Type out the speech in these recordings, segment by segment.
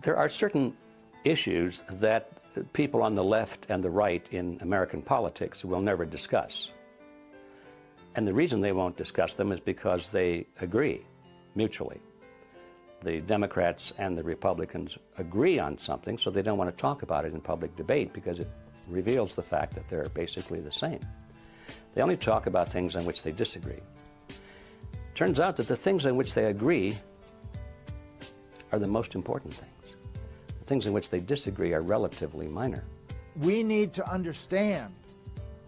There are certain issues that people on the left and the right in American politics will never discuss. And the reason they won't discuss them is because they agree mutually. The Democrats and the Republicans agree on something, so they don't want to talk about it in public debate because it reveals the fact that they're basically the same. They only talk about things on which they disagree. Turns out that the things on which they agree are the most important things. The things in which they disagree are relatively minor. We need to understand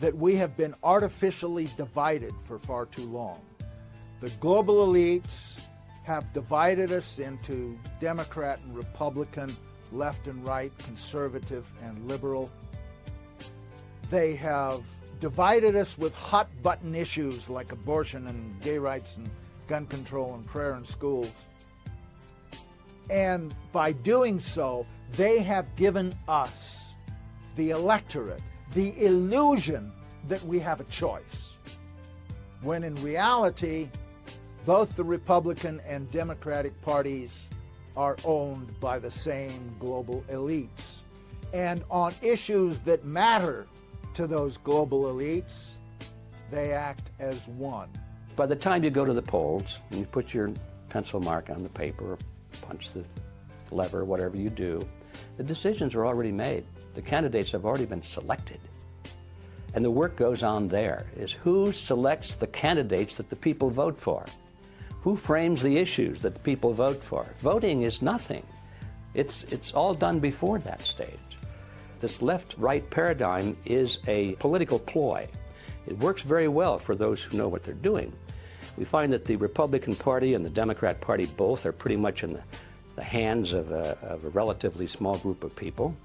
that we have been artificially divided for far too long. The global elites have divided us into Democrat and Republican, left and right, conservative and liberal. They have divided us with hot-button issues like abortion and gay rights and gun control and prayer in schools. And by doing so, they have given us, the electorate, the illusion that we have a choice, when in reality, both the Republican and Democratic parties are owned by the same global elites. And on issues that matter to those global elites, they act as one. By the time you go to the polls and you put your pencil mark on the paper or punch the lever, whatever you do, the decisions are already made. The candidates have already been selected. And the work goes on there, is who selects the candidates that the people vote for? Who frames the issues that the people vote for? Voting is nothing. It's all done before that stage. This left-right paradigm is a political ploy. It works very well for those who know what they're doing. We find that the Republican Party and the Democrat Party both are pretty much in the hands of a relatively small group of people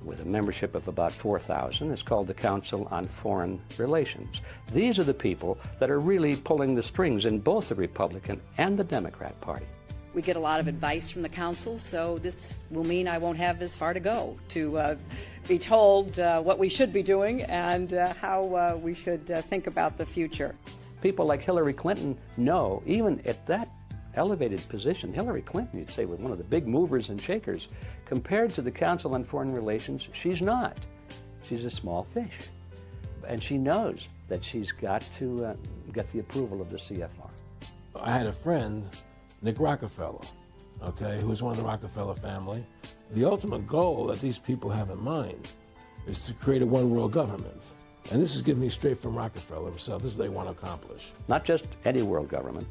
with a membership of about 4,000. It's called the Council on Foreign Relations. These are the people that are really pulling the strings in both the Republican and the Democrat Party. We get a lot of advice from the council, so this will mean I won't have as far to go to be told what we should be doing and how we should think about the future. People like Hillary Clinton know, even at that elevated position, Hillary Clinton, you'd say, was one of the big movers and shakers. Compared to the Council on Foreign Relations, she's not. She's a small fish. And she knows that she's got to get the approval of the CFR. I had a friend, Nick Rockefeller, okay, who was one of the Rockefeller family. The ultimate goal that these people have in mind is to create a one-world government. And this is given me straight from Rockefeller himself. This is what they want to accomplish. Not just any world government,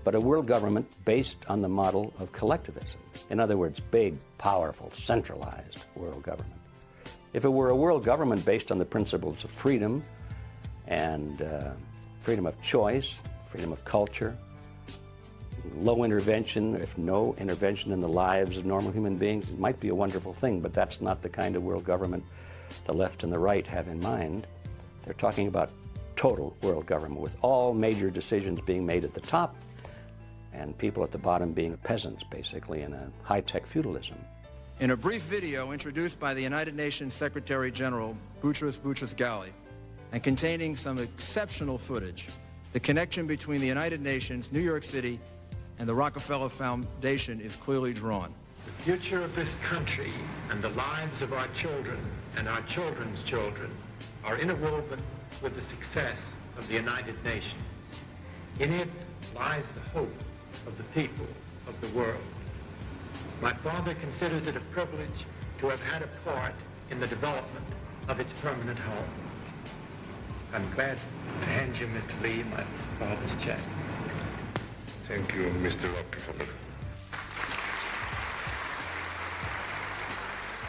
but a world government based on the model of collectivism. In other words, big, powerful, centralized world government. If it were a world government based on the principles of freedom and freedom of choice, freedom of culture, low intervention, if no intervention in the lives of normal human beings, it might be a wonderful thing, but that's not the kind of world government the left and the right have in mind. They're talking about total world government with all major decisions being made at the top and people at the bottom being peasants, basically, in a high-tech feudalism. In a brief video introduced by the United Nations Secretary General Boutros Boutros-Ghali and containing some exceptional footage, the connection between the United Nations, New York City, and the Rockefeller Foundation is clearly drawn. The future of this country and the lives of our children and our children's children are interwoven with the success of the United Nations. In it lies the hope of the people of the world. My father considers it a privilege to have had a part in the development of its permanent home. I'm glad to hand you, Mr. Lee, my father's check. Thank you, Mr. Rockefeller.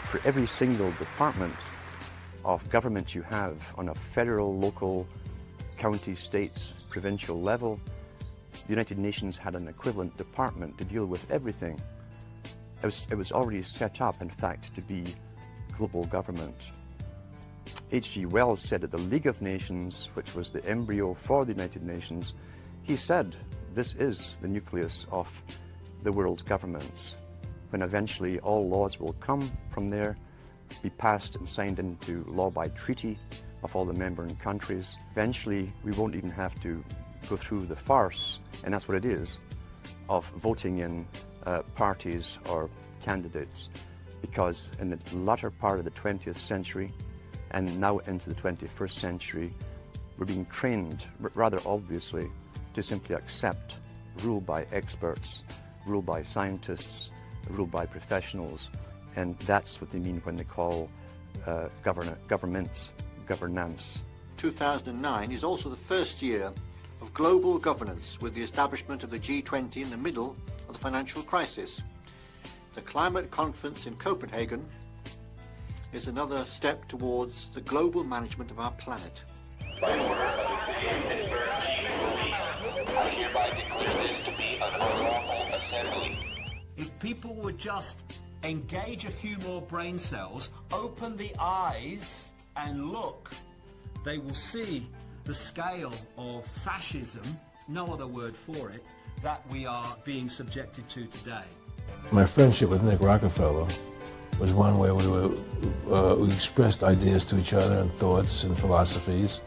For every single department of government you have on a federal, local, county, state, provincial level, the United Nations had an equivalent department to deal with everything. It was already set up, in fact, to be global government. H.G. Wells said at the League of Nations, which was the embryo for the United Nations, he said, this is the nucleus of the world governments, when eventually all laws will come from there, be passed and signed into law by treaty of all the member countries. Eventually, we won't even have to go through the farce, and that's what it is, of voting in parties or candidates, because in the latter part of the 20th century and now into the 21st century, we're being trained, rather obviously, to simply accept rule by experts, rule by scientists, rule by professionals, and that's what they mean when they call governance. 2009 is also the first year of global governance, with the establishment of the G20 in the middle of the financial crisis. The climate conference in Copenhagen is another step towards the global management of our planet. By order of the City Minister of Chief Police, I hereby declare this to be an unlawful assembly. If people would just engage a few more brain cells, open the eyes and look, they will see the scale of fascism, no other word for it, that we are being subjected to today. My friendship with Nick Rockefeller was one where we expressed ideas to each other and thoughts and philosophies,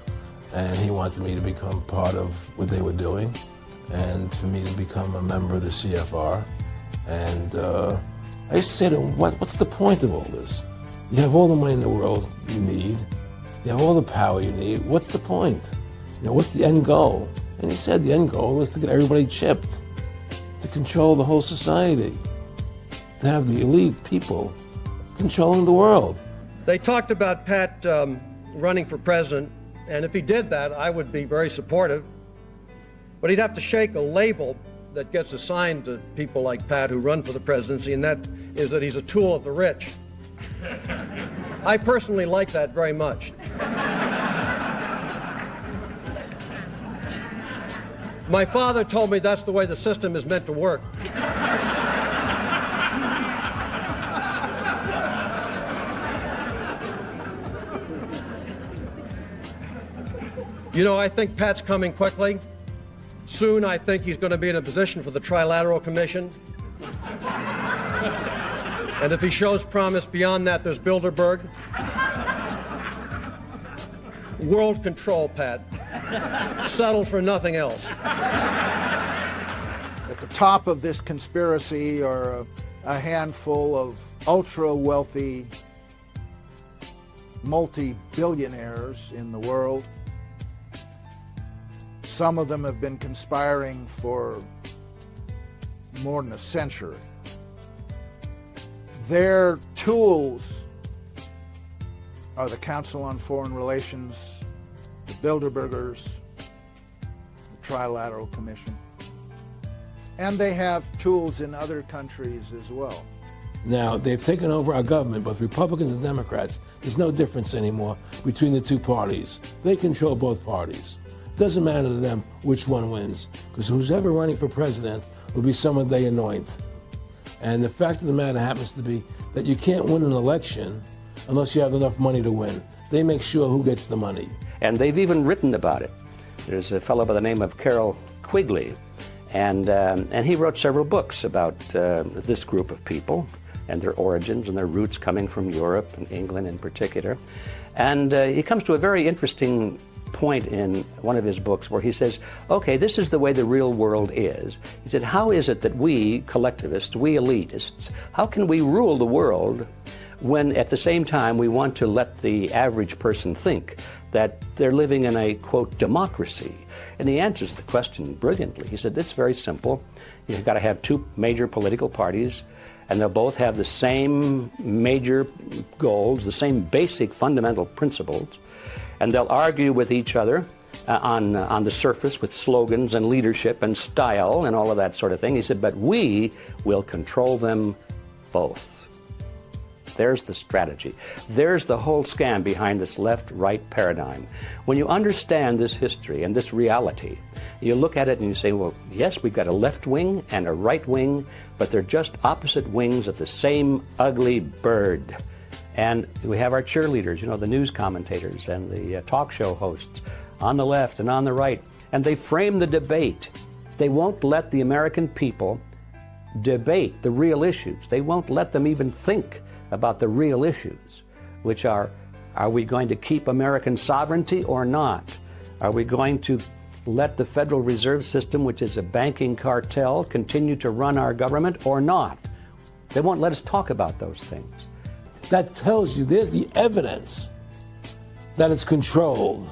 and he wanted me to become part of what they were doing and for me to become a member of the CFR. And I used to say to him, what's the point of all this? You have all the money in the world you need. You have all the power you need. What's the point? You know, what's the end goal? And he said the end goal is to get everybody chipped, to control the whole society, to have the elite people controlling the world. They talked about Pat running for president, and if he did that, I would be very supportive. But he'd have to shake a label that gets assigned to people like Pat who run for the presidency, and that is that he's a tool of the rich. I personally like that very much. My father told me that's the way the system is meant to work. You know, I think Pat's coming quickly. Soon, I think he's going to be in a position for the Trilateral Commission. And if he shows promise beyond that, there's Bilderberg. World control, Pat. Settle for nothing else. At the top of this conspiracy are a handful of ultra-wealthy multi-billionaires in the world. Some of them have been conspiring for more than a century. Their tools are the Council on Foreign Relations, the Bilderbergers, the Trilateral Commission, and they have tools in other countries as well. Now, they've taken over our government, both Republicans and Democrats. There's no difference anymore between the two parties. They control both parties. It doesn't matter to them which one wins, because who's ever running for president will be someone they anoint. And the fact of the matter happens to be that you can't win an election unless you have enough money to win. They make sure who gets the money. And they've even written about it. There's a fellow by the name of Carroll Quigley, and he wrote several books about this group of people and their origins and their roots coming from Europe and England in particular. And he comes to a very interesting point in one of his books where he says, okay, this is the way the real world is. He said, how is it that we collectivists, we elitists, how can we rule the world when at the same time we want to let the average person think that they're living in a, quote, democracy? And he answers the question brilliantly. He said, it's very simple. You've got to have two major political parties, and they'll both have the same major goals, the same basic fundamental principles, and they'll argue with each other on the surface with slogans and leadership and style and all of that sort of thing. He said, but we will control them both. There's the strategy. There's the whole scam behind this left-right paradigm. When you understand this history and this reality, you look at it and you say, well, yes, we've got a left wing and a right wing, but they're just opposite wings of the same ugly bird. And we have our cheerleaders, you know, the news commentators and the talk show hosts on the left and on the right, and they frame the debate. They won't let the American people debate the real issues. They won't let them even think about the real issues, which are we going to keep American sovereignty or not? Are we going to let the Federal Reserve System, which is a banking cartel, continue to run our government or not? They won't let us talk about those things. That tells you there's the evidence that it's controlled.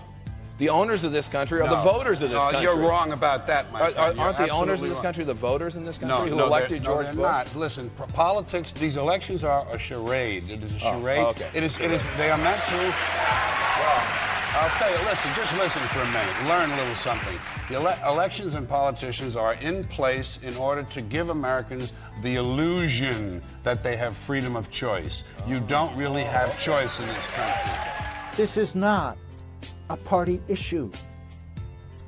The owners of this country are the voters of this country. You're wrong about that, my friend. Aren't the owners of this country the voters in this country who elected George Bush? No, they're not. Listen, politics, these elections are a charade. It is a charade. Oh, okay. They are meant to, well, I'll tell you, listen, just listen for a minute. Learn a little something. The elections and politicians are in place in order to give Americans the illusion that they have freedom of choice. You don't really have choice in this country. This is not a party issue.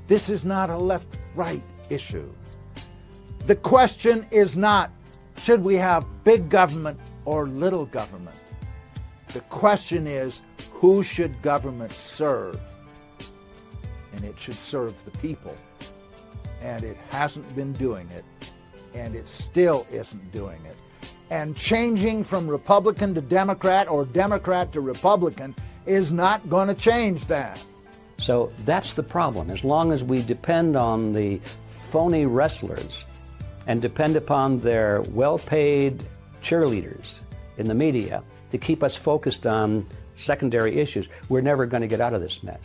This is not a left-right issue. The question is not, should we have big government or little government? The question is, who should government serve? And it should serve the people. And it hasn't been doing it, and it still isn't doing it. And changing from Republican to Democrat or Democrat to Republican is not going to change that. So that's the problem. As long as we depend on the phony wrestlers and depend upon their well-paid cheerleaders in the media to keep us focused on secondary issues, we're never going to get out of this mess.